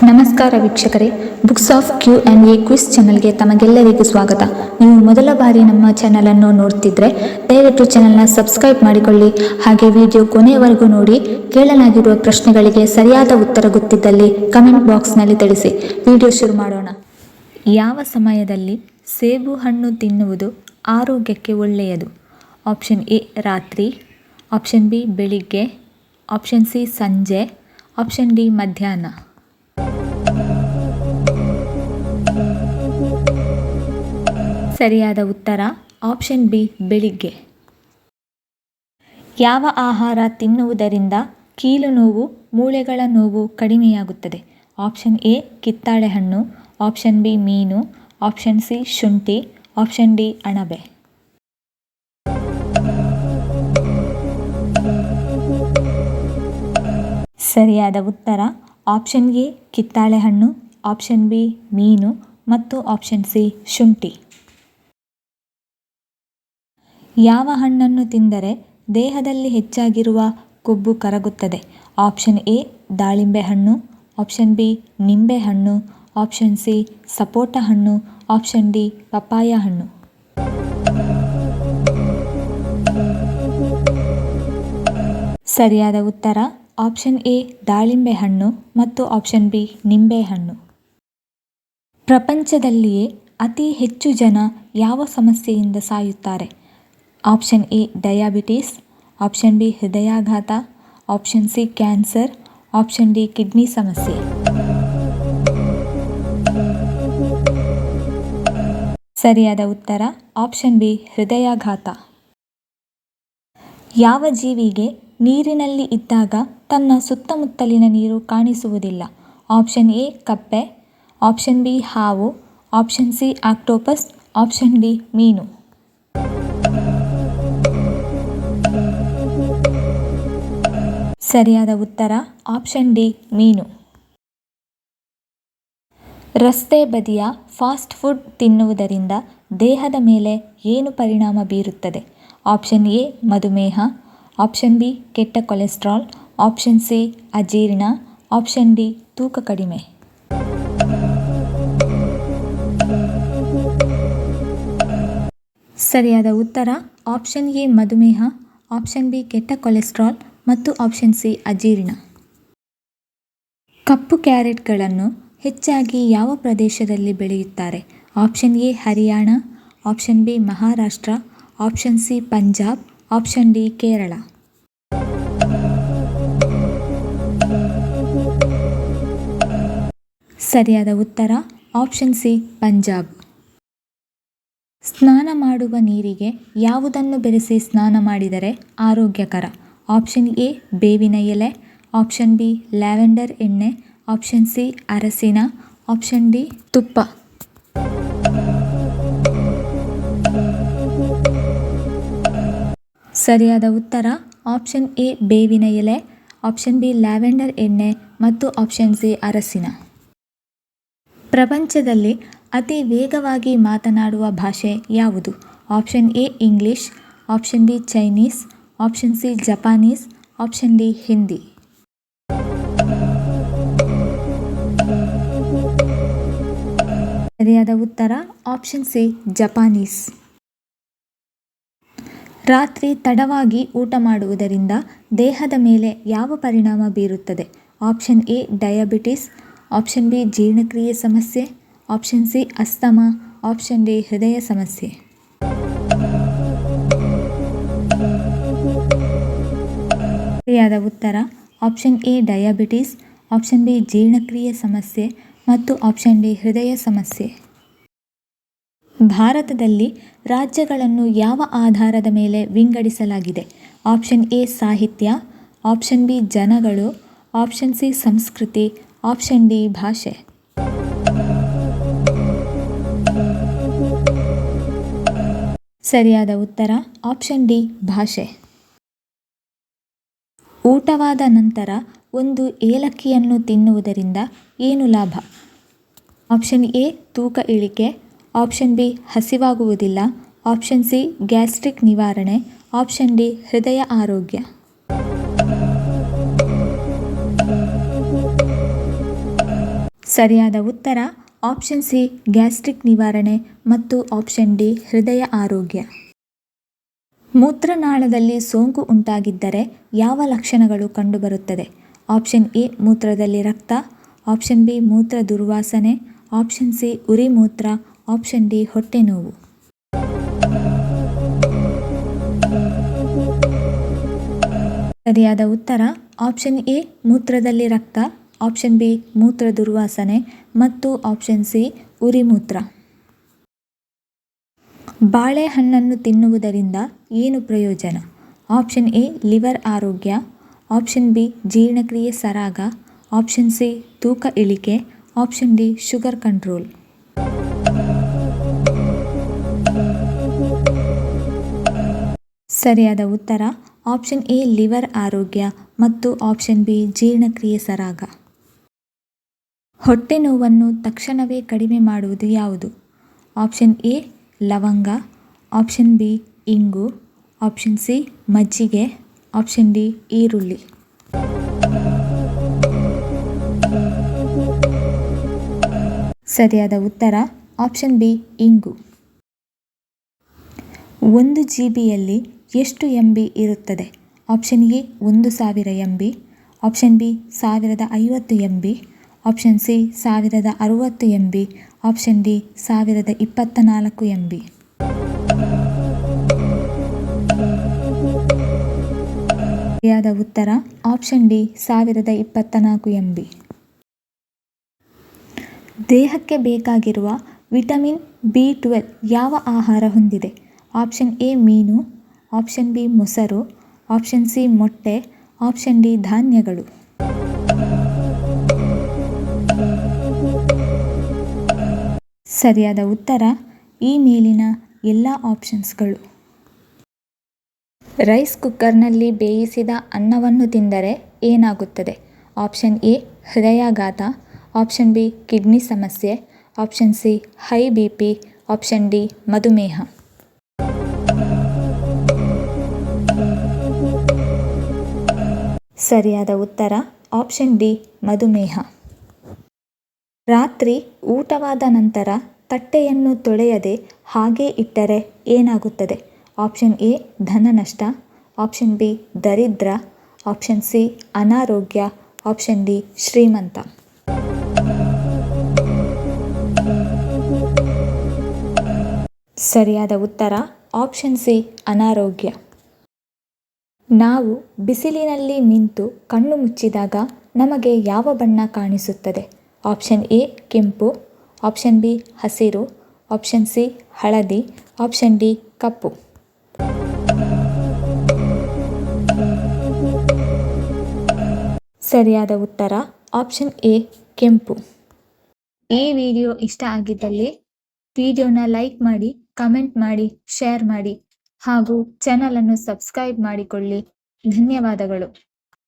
ನಮಸ್ಕಾರ ವೀಕ್ಷಕರೇ, books of Q&A quiz ಚಾನಲ್ಗೆ ತಮಗೆಲ್ಲರಿಗೂ ಸ್ವಾಗತ. ನೀವು ಮೊದಲ ಬಾರಿ ನಮ್ಮ ಚಾನಲನ್ನು ನೋಡ್ತಿದ್ರೆ ದಯವಿಟ್ಟು ಚಾನಲ್ನ ಸಬ್ಸ್ಕ್ರೈಬ್ ಮಾಡಿಕೊಳ್ಳಿ. ಹಾಗೆ ವಿಡಿಯೋ ಕೊನೆಯವರೆಗೂ ನೋಡಿ. ಕೇಳಲಾಗಿರುವ ಪ್ರಶ್ನೆಗಳಿಗೆ ಸರಿಯಾದ ಉತ್ತರ ಗೊತ್ತಿದ್ದಲ್ಲಿ ಕಮೆಂಟ್ ಬಾಕ್ಸ್ನಲ್ಲಿ ತಿಳಿಸಿ. ವಿಡಿಯೋ ಶುರು ಮಾಡೋಣ. ಯಾವ ಸಮಯದಲ್ಲಿ ಸೇಬು ಹಣ್ಣು ತಿನ್ನುವುದು ಆರೋಗ್ಯಕ್ಕೆ ಒಳ್ಳೆಯದು? ಆಪ್ಷನ್ ಎ ರಾತ್ರಿ, ಆಪ್ಷನ್ ಬಿ ಬೆಳಿಗ್ಗೆ, ಆಪ್ಷನ್ ಸಿ ಸಂಜೆ, ಆಪ್ಷನ್ ಡಿ ಮಧ್ಯಾಹ್ನ. ಸರಿಯಾದ ಉತ್ತರ ಆಪ್ಷನ್ ಬಿ ಬೆಳಿಗ್ಗೆ. ಯಾವ ಆಹಾರ ತಿನ್ನುವುದರಿಂದ ಕೀಲು ನೋವು, ಮೂಳೆಗಳ ನೋವು ಕಡಿಮೆಯಾಗುತ್ತದೆ? ಆಪ್ಷನ್ ಎ ಕಿತ್ತಳೆ ಹಣ್ಣು, ಆಪ್ಷನ್ ಬಿ ಮೀನು, ಆಪ್ಷನ್ ಸಿ ಶುಂಠಿ, ಆಪ್ಷನ್ ಡಿ ಅಣಬೆ. ಸರಿಯಾದ ಉತ್ತರ ಆಪ್ಷನ್ ಎ ಕಿತ್ತಳೆ ಹಣ್ಣು, ಆಪ್ಷನ್ ಬಿ ಮೀನು ಮತ್ತು ಆಪ್ಷನ್ ಸಿ ಶುಂಠಿ. ಯಾವ ಹಣ್ಣನ್ನು ತಿಂದರೆ ದೇಹದಲ್ಲಿ ಹೆಚ್ಚಾಗಿರುವ ಕೊಬ್ಬು ಕರಗುತ್ತದೆ? ಆಪ್ಷನ್ ಎ ದಾಳಿಂಬೆ ಹಣ್ಣು, ಆಪ್ಷನ್ ಬಿ ನಿಂಬೆ ಹಣ್ಣು, ಆಪ್ಷನ್ ಸಿ ಸಪೋಟ ಹಣ್ಣು, ಆಪ್ಷನ್ ಡಿ ಪಪಾಯ ಹಣ್ಣು. ಸರಿಯಾದ ಉತ್ತರ ಆಪ್ಷನ್ ಎ ದಾಳಿಂಬೆ ಹಣ್ಣು ಮತ್ತು ಆಪ್ಷನ್ ಬಿ ನಿಂಬೆ ಹಣ್ಣು. ಪ್ರಪಂಚದಲ್ಲಿಯೇ ಅತಿ ಹೆಚ್ಚು ಜನ ಯಾವ ಸಮಸ್ಯೆಯಿಂದ ಸಾಯುತ್ತಾರೆ? Option A diabetes, option B ಹೃದಯಾಘಾತ, option C cancer, option D kidney ಸಮಸ್ಯೆ. ಸರಿಯಾದ ಉತ್ತರ ಆಪ್ಷನ್ ಬಿ ಹೃದಯಾಘಾತ. ಯಾವ ಜೀವಿಗೆ ನೀರಿನಲ್ಲಿ ಇದ್ದಾಗ ತನ್ನ ಸುತ್ತಮುತ್ತಲಿನ ನೀರು ಕಾಣಿಸುವುದಿಲ್ಲ? ಆಪ್ಷನ್ ಎ ಕಪ್ಪೆ, ಆಪ್ಷನ್ ಬಿ ಹಾವು, option C octopus, option D ಮೀನು. ಸರಿಯಾದ ಉತ್ತರ ಆಪ್ಷನ್ ಡಿ ಮೀನು. ರಸ್ತೆ ಬದಿಯ ಫಾಸ್ಟ್ ಫುಡ್ ತಿನ್ನುವುದರಿಂದ ದೇಹದ ಮೇಲೆ ಏನು ಪರಿಣಾಮ ಬೀರುತ್ತದೆ? ಆಪ್ಷನ್ ಎ ಮಧುಮೇಹ, ಆಪ್ಷನ್ ಬಿ ಕೆಟ್ಟ ಕೊಲೆಸ್ಟ್ರಾಲ್, ಆಪ್ಷನ್ ಸಿ ಅಜೀರ್ಣ, ಆಪ್ಷನ್ ಡಿ ತೂಕ ಕಡಿಮೆ. ಸರಿಯಾದ ಉತ್ತರ ಆಪ್ಷನ್ ಎ ಮಧುಮೇಹ, ಆಪ್ಷನ್ ಬಿ ಕೆಟ್ಟ ಕೊಲೆಸ್ಟ್ರಾಲ್ ಮತ್ತು ಆಪ್ಷನ್ ಸಿ ಅಜೀರ್ಣ. ಕಪ್ಪು ಕ್ಯಾರೆಟ್ಗಳನ್ನು ಹೆಚ್ಚಾಗಿ ಯಾವ ಪ್ರದೇಶದಲ್ಲಿ ಬೆಳೆಯುತ್ತಾರೆ? Option A Haryana, option B Maharashtra, option C Punjab, option D Kerala. ಸರಿಯಾದ ಉತ್ತರ ಆಪ್ಷನ್ ಸಿ ಪಂಜಾಬ್. ಸ್ನಾನ ಮಾಡುವ ನೀರಿಗೆ ಯಾವುದನ್ನು ಬೆರೆಸಿ ಸ್ನಾನ ಮಾಡಿದರೆ ಆರೋಗ್ಯಕರ? ಆಪ್ಷನ್ ಎ ಬೇವಿನ ಎಲೆ, ಆಪ್ಷನ್ ಬಿ ಲ್ಯಾವೆಂಡರ್ ಎಣ್ಣೆ, ಆಪ್ಷನ್ ಸಿ ಅರಸಿನ, ಆಪ್ಷನ್ ಡಿ ತುಪ್ಪ. ಸರಿಯಾದ ಉತ್ತರ ಆಪ್ಷನ್ ಎ ಬೇವಿನ ಎಲೆ, ಆಪ್ಷನ್ ಬಿ ಲ್ಯಾವೆಂಡರ್ ಎಣ್ಣೆ ಮತ್ತು ಆಪ್ಷನ್ ಸಿ ಅರಸಿನ. ಪ್ರಪಂಚದಲ್ಲಿ ಅತಿ ವೇಗವಾಗಿ ಮಾತನಾಡುವ ಭಾಷೆ ಯಾವುದು? Option A English, option B Chinese, option C Japanese, option D Hindi. ಸರಿಯಾದ ಉತ್ತರ ಆಪ್ಷನ್ ಸಿ ಜಪಾನೀಸ್. ರಾತ್ರಿ ತಡವಾಗಿ ಊಟ ಮಾಡುವುದರಿಂದ ದೇಹದ ಮೇಲೆ ಯಾವ ಪರಿಣಾಮ ಬೀರುತ್ತದೆ? Option A diabetes, option B ಜೀರ್ಣಕ್ರಿಯೆ ಸಮಸ್ಯೆ, option C asthma, option D ಹೃದಯ ಸಮಸ್ಯೆ. ಸರಿಯಾದ ಉತ್ತರ option A diabetes, option B ಜೀರ್ಣಕ್ರಿಯೆ ಸಮಸ್ಯೆ ಮತ್ತು ಆಪ್ಷನ್ ಡಿ ಹೃದಯ ಸಮಸ್ಯೆ. ಭಾರತದಲ್ಲಿ ರಾಜ್ಯಗಳನ್ನು ಯಾವ ಆಧಾರದ ಮೇಲೆ ವಿಂಗಡಿಸಲಾಗಿದೆ? ಆಪ್ಷನ್ ಎ ಸಾಹಿತ್ಯ, ಆಪ್ಷನ್ ಬಿ ಜನಗಳು, ಆಪ್ಷನ್ ಸಿ ಸಂಸ್ಕೃತಿ, ಆಪ್ಷನ್ ಡಿ ಭಾಷೆ. ಸರಿಯಾದ ಉತ್ತರ ಆಪ್ಷನ್ ಡಿ ಭಾಷೆ. ಊಟವಾದ ನಂತರ ಒಂದು ಏಲಕ್ಕಿಯನ್ನು ತಿನ್ನುವುದರಿಂದ ಏನು ಲಾಭ? ಆಪ್ಷನ್ ಎ ತೂಕ ಇಳಿಕೆ, ಆಪ್ಷನ್ ಬಿ ಹಸಿವಾಗುವುದಿಲ್ಲ, ಆಪ್ಷನ್ ಸಿ ಗ್ಯಾಸ್ಟ್ರಿಕ್ ನಿವಾರಣೆ, ಆಪ್ಷನ್ ಡಿ ಹೃದಯ ಆರೋಗ್ಯ. ಸರಿಯಾದ ಉತ್ತರ ಆಪ್ಷನ್ ಸಿ ಗ್ಯಾಸ್ಟ್ರಿಕ್ ನಿವಾರಣೆ ಮತ್ತು ಆಪ್ಷನ್ ಡಿ ಹೃದಯ ಆರೋಗ್ಯ. ಮೂತ್ರನಾಳದಲ್ಲಿ ಸೋಂಕು ಉಂಟಾಗಿದ್ದರೆ ಯಾವ ಲಕ್ಷಣಗಳು ಕಂಡುಬರುತ್ತದೆ? ಆಪ್ಷನ್ ಎ ಮೂತ್ರದಲ್ಲಿ ರಕ್ತ, ಆಪ್ಷನ್ ಬಿ ಮೂತ್ರ ದುರ್ವಾಸನೆ, ಆಪ್ಷನ್ ಸಿ ಉರಿ ಮೂತ್ರ, ಆಪ್ಷನ್ ಡಿ ಹೊಟ್ಟೆ ನೋವು. ಸರಿಯಾದ ಉತ್ತರ ಆಪ್ಷನ್ ಎ ಮೂತ್ರದಲ್ಲಿ ರಕ್ತ, ಆಪ್ಷನ್ ಬಿ ಮೂತ್ರ ದುರ್ವಾಸನೆ ಮತ್ತು ಆಪ್ಷನ್ ಸಿ ಉರಿ ಮೂತ್ರ. ಬಾಳೆಹಣ್ಣನ್ನು ತಿನ್ನುವುದರಿಂದ ಏನು ಪ್ರಯೋಜನ? ಆಪ್ಷನ್ ಎ ಲಿವರ್ ಆರೋಗ್ಯ, ಆಪ್ಷನ್ ಬಿ ಜೀರ್ಣಕ್ರಿಯೆ ಸರಾಗ, ಆಪ್ಷನ್ ಸಿ ತೂಕ ಇಳಿಕೆ, ಆಪ್ಷನ್ ಡಿ ಶುಗರ್ ಕಂಟ್ರೋಲ್. ಸರಿಯಾದ ಉತ್ತರ ಆಪ್ಷನ್ ಎ ಲಿವರ್ ಆರೋಗ್ಯ ಮತ್ತು ಆಪ್ಷನ್ ಬಿ ಜೀರ್ಣಕ್ರಿಯೆ ಸರಾಗ. ಹೊಟ್ಟೆ ನೋವನ್ನು ತಕ್ಷಣವೇ ಕಡಿಮೆ ಮಾಡುವುದು ಯಾವುದು? ಆಪ್ಷನ್ ಎ ಲವಂಗ, ಆಪ್ಷನ್ ಬಿ ಇಂಗು, ಆಪ್ಷನ್ ಸಿ ಮಜ್ಜಿಗೆ, ಆಪ್ಷನ್ ಡಿ ಈರುಳ್ಳಿ. ಸರಿಯಾದ ಉತ್ತರ ಆಪ್ಷನ್ ಬಿ ಇಂಗು. 1 GB ಎಷ್ಟು MB ಇರುತ್ತದೆ? Option A 1000 MB, option B 1050 MB, option C 1060 MB, option D 1024 MB. ಸರಿಯಾದ ಉತ್ತರ ಆಪ್ಷನ್ ಡಿ 1024 MB. ದೇಹಕ್ಕೆ ಬೇಕಾಗಿರುವ ವಿಟಮಿನ್ B12 ಯಾವ ಆಹಾರ ಹೊಂದಿದೆ? ಆಪ್ಷನ್ ಎ ಮೀನು, ಆಪ್ಷನ್ ಬಿ ಮೊಸರು, ಆಪ್ಷನ್ ಸಿ ಮೊಟ್ಟೆ, ಆಪ್ಷನ್ ಡಿ ಧಾನ್ಯಗಳು. ಸರಿಯಾದ ಉತ್ತರ ಈ ಮೇಲಿನ ಎಲ್ಲ ಆಪ್ಷನ್ಸ್ಗಳು. ರೈಸ್ ಕುಕ್ಕರ್ನಲ್ಲಿ ಬೇಯಿಸಿದ ಅನ್ನವನ್ನು ತಿಂದರೆ ಏನಾಗುತ್ತದೆ? ಆಪ್ಷನ್ ಎ ಹೃದಯಾಘಾತ, ಆಪ್ಷನ್ ಬಿ ಕಿಡ್ನಿ ಸಮಸ್ಯೆ, option C high BP, option D ಮಧುಮೇಹ. ಸರಿಯಾದ ಉತ್ತರ ಆಪ್ಷನ್ ಡಿ ಮಧುಮೇಹ. ರಾತ್ರಿ ಊಟವಾದ ನಂತರ ತಟ್ಟೆಯನ್ನು ತೊಳೆಯದೆ ಹಾಗೆ ಇಟ್ಟರೆ ಏನಾಗುತ್ತದೆ? ಆಪ್ಷನ್ ಎ ಧನನಷ್ಟ, ಆಪ್ಷನ್ ಬಿ ದರಿದ್ರ, ಆಪ್ಷನ್ ಸಿ ಅನಾರೋಗ್ಯ, ಆಪ್ಷನ್ ಡಿ ಶ್ರೀಮಂತ. ಸರಿಯಾದ ಉತ್ತರ ಆಪ್ಷನ್ ಸಿ ಅನಾರೋಗ್ಯ. ನಾವು ಬಿಸಿಲಿನಲ್ಲಿ ನಿಂತು ಕಣ್ಣು ಮುಚ್ಚಿದಾಗ ನಮಗೆ ಯಾವ ಬಣ್ಣ ಕಾಣಿಸುತ್ತದೆ? ಆಪ್ಷನ್ ಎ ಕೆಂಪು, ಆಪ್ಷನ್ ಬಿ ಹಸಿರು, ಆಪ್ಷನ್ ಸಿ ಹಳದಿ, ಆಪ್ಷನ್ ಡಿ ಕಪ್ಪು. ಸರಿಯಾದ ಉತ್ತರ ಆಪ್ಷನ್ ಎ ಕೆಂಪು. ಈ ವಿಡಿಯೋ ಇಷ್ಟ ಆಗಿದ್ದಲ್ಲಿ ವಿಡಿಯೋನ ಲೈಕ್ ಮಾಡಿ, ಕಮೆಂಟ್ ಮಾಡಿ, ಶೇರ್ ಮಾಡಿ ಹಾಗೂ ಚಾನಲನ್ನು ಸಬ್ಸ್ಕ್ರೈಬ್ ಮಾಡಿಕೊಳ್ಳಿ. ಧನ್ಯವಾದಗಳು.